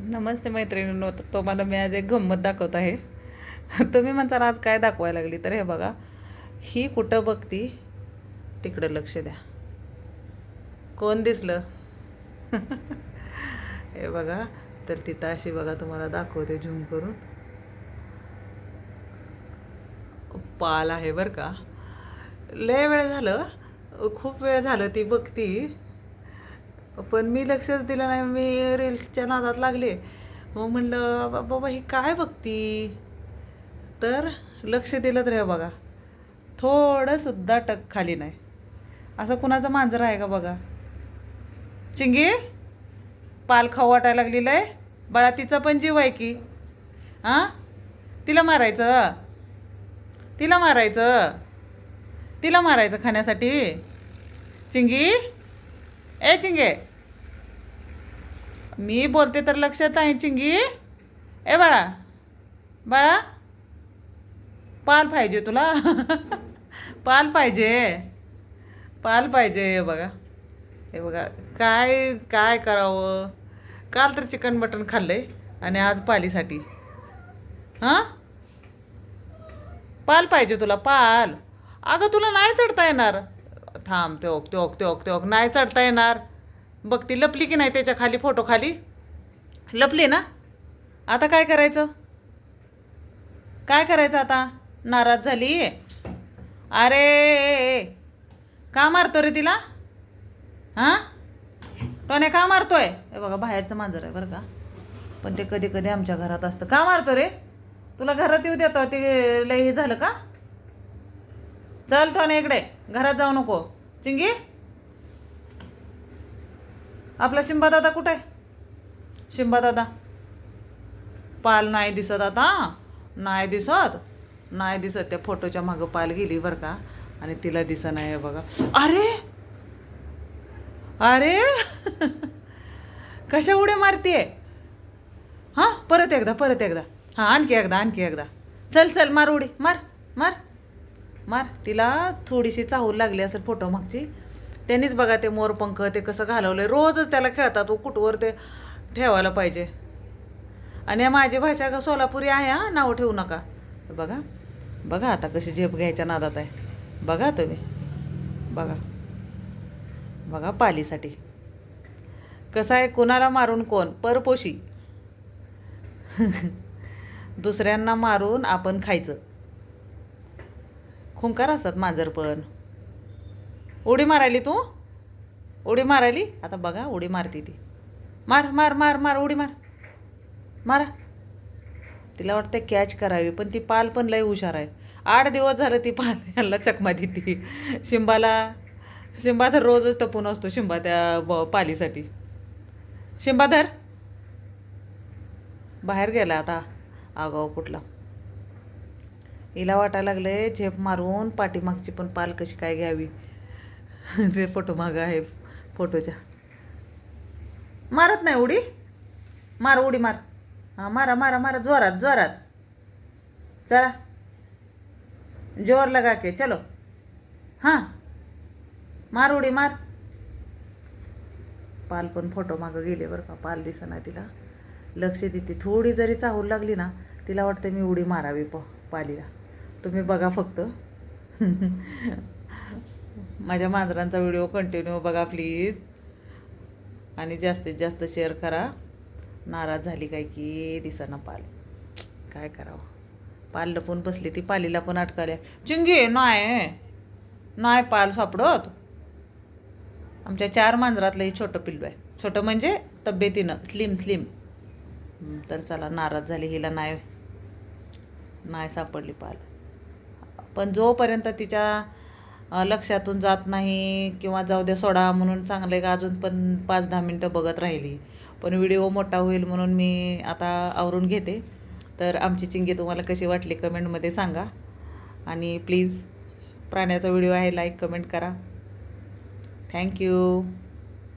नमस्ते मैत्रिणींनो. तर तुम्हाला मी आज एक गंमत दाखवत आहे. तुम्ही म्हणताल आज काय दाखवायला लागली, तर हे बघा, ही कुठं बघती तिकडं लक्ष द्या. कोण दिसलं? हे बघा, तर तिथं अशी बघा, तुम्हाला दाखवते झूम करून. पाल आहे बरं का. लय वेळ झालं, खूप वेळ झालं ती बघती, पण मी लक्षच दिलं नाही. मी रील्सच्या नादात लागले. मग म्हणलं बाबा ही काय बघती, तर लक्ष दिलं तर हे बघा, थोडंसुद्धा टक खाली नाही. असं कुणाचं मांजर आहे का बघा. चिंगी, पाल खाऊ वाटायला लागलेलं आहे बाळा. तिचा पण जीव आहे की. हां, तिला मारायचं, तिला मारायचं, तिला मारायचं खाण्यासाठी. चिंगी, ए चिंगे, मी बोलते तर लक्षात आहे. चिंगी, ए बाळा, बाळा, पाल पाहिजे तुला. पाल पाहिजे, पाल पाहिजे. हे बघा, हे बघा, काय काय करावं. काल तर चिकन मटण खाल्लंय आणि आज पालीसाठी. हां, पाल पाहिजे तुला, पाल. अगं तुला नाही चढता येणार. थांब, त्योक त्योक त्योक त्योक, नाही चढता येणार. बघ ती लपली की नाही त्याच्या खाली, फोटो खाली लपली ना. आता काय करायचं, काय करायचं आता. नाराज झाली. अरे, का मारतो रे तिला. हां, टोने का मारतोय. हे बघा, बाहेरचं मांजर आहे बरं का, पण ते कधी कधी आमच्या घरात असतं. का मारतो रे. तुला घरात येऊ देतो ते लय हे झालं का. चल टोने इकडे, घरात जाऊ नको. चिंगी, आपला शिंबा दादा कुठं आहे. शिंबा दादा, पाल नाही दिसत आता, नाही दिसत, नाही दिसत. त्या फोटोच्या मागं पाल गेली बरं का, आणि तिला दिसत नाही. आहे बघा. अरे, अरे, कशा उड्या मारतीये. हां, परत एकदा, परत एकदा. हां, आणखी एकदा, आणखी एकदा. चल चल, मार उडी, मार मार मार. तिला थोडीशी चाहूल लागली असेल फोटो मागची. त्यांनीच बघा ते मोरपंख ते कसं घालवलं. रोजच त्याला खेळतात. कुठवर ते ठेवायला पाहिजे. आणि माझी भाषा का सोलापुरी आहे. हां, नाव ठेवू नका. बघा, बघा आता कशी झेप घ्यायच्या नादात आहे. बघा तुम्ही, बघा बघा, पालीसाठी कसं आहे. कुणाला मारून कोण परपोशी. दुसऱ्यांना मारून आपण खायचं. खुंकार असतात मांजर पण. उडी मारायली तू, उडी मारायली. आता बघा, उडी मारती ती. मार मार मार मार, उडी मार, मारा. तिला वाटतं कॅच करावी, पण ती पाल पण लय हुशार आहे. 8 दिवस झालं ती पाल याला चकमा देते. शिंबाला, शिंबा तर रोजच टपून असतो शिंबा त्या पालीसाठी. शिंबा धर. बाहेर गेला आता आगाव कुठला. हिला वाटायला लागले झेप मारून पाठीमागची पण पाल कशी काय घ्यावी. जे फोटो मागं आहे फोटोच्या. मारत नाही उडी. मार उडी मार. हां, मारा मारा मारा, जोरात जोरात. चला, जोर लगा के चलो. हां, मार उडी मार. पाल पण फोटो मागं गेले बरं का. पाल दिसेना तिला. लक्ष देते. थोडी जरी चाहूल लागली ना, तिला वाटतं मी उडी मारावी पालीला. तुम्ही बघा फक्त. माझ्या मांजरांचा व्हिडिओ कंटिन्यू बघा प्लीज, आणि जास्तीत जास्त शेअर करा. नाराज झाली काय की दिसाना पाल. काय करावं. पाल लपून बसली ती. पालीला पण अटकाल्या. चिंगी, नाही नाही पाल सापडत. आमच्या 4 मांजरातलंही छोटं पिल्लू आहे. छोटं म्हणजे तब्येतीनं स्लिम स्लिम. तर चला, नाराज झाली. हिला नाही, नाही सापडली पाल. पण जोपर्यंत तिच्या लक्षातून जात नाही, किंवा जाऊ द्या सोडा म्हणून चांगलं का, अजून पण 5-10 मिनटं बघत राहिली. पण व्हिडिओ मोठा होईल म्हणून मी आता आवरून घेते. तर आमची चिंगी तुम्हाला कशी वाटली कमेंटमध्ये सांगा. आणि प्लीज, प्राण्याचा व्हिडिओ आहे, लाईक कमेंट करा. थँक्यू.